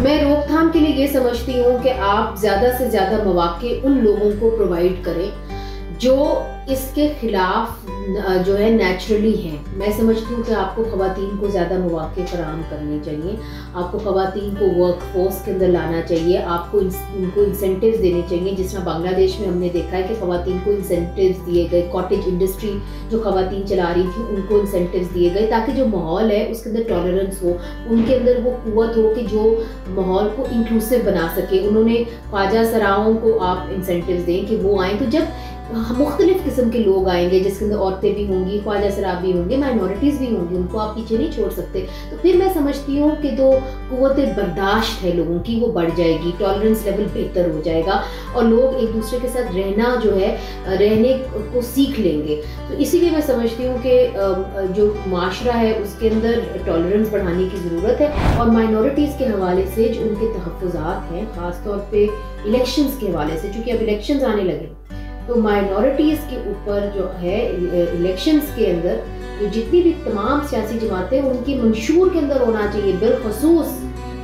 मैं रोकथाम के लिए ये समझती हूँ कि आप ज़्यादा से ज़्यादा मौके उन लोगों को प्रोवाइड करें जो इसके खिलाफ जो है नेचुरली हैं। मैं समझती हूँ कि आपको ख़वातीन को ज़्यादा मौके फराहम करने चाहिए, आपको ख़वातीन को वर्क फोर्स के अंदर लाना चाहिए, आपको उनको इंसेंटिव्स देने चाहिए। जिस तरह बांग्लादेश में हमने देखा है कि ख़वातीन को इंसेंटिव्स दिए गए, कॉटेज इंडस्ट्री जो ख़वातीन चला रही थी उनको इंसेंटिव्स दिए गए ताकि जो माहौल है उसके अंदर टॉलरेंस हो, उनके अंदर वो कुव्वत हो कि जो माहौल को इंक्लूसिव बना सके। उन्होंने ख्वाजा सराओं को आप इंसेंटिव्स दें कि वो आएँ, तो जब मुख्तलिफ किस्म के लोग आएंगे जिसके अंदर औरतें भी होंगी, ख्वाजा सरा भी होंगे, माइनॉरिटीज़ भी होंगी, उनको आप पीछे नहीं छोड़ सकते। तो फिर मैं समझती हूँ कि जो कुव्वत बर्दाश्त है लोगों की वो बढ़ जाएगी, टॉलरेंस लेवल बेहतर हो जाएगा और लोग एक दूसरे के साथ रहना जो है रहने को सीख लेंगे। तो इसीलिए मैं समझती हूँ कि जो माशरा है उसके अंदर टॉलरेंस बढ़ाने की ज़रूरत है और माइनॉरिटीज़ के हवाले से जो उनके तहफ़्फ़ुज़ात हैं ख़ासतौर पर इलेक्शंस के हवाले से, चूँकि अब इलेक्शंस आने लगे तो माइनॉरिटीज़ के ऊपर जो है इलेक्शंस के अंदर जो जितनी भी तमाम सियासी जमातें उनकी मंशूर के अंदर होना चाहिए बिलखसूस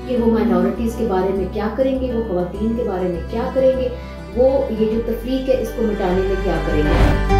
कि वो माइनॉरिटीज़ के बारे में क्या करेंगे, वो ख़वातीन के बारे में क्या करेंगे, वो ये जो तफरीक है इसको मिटाने में क्या करेंगे।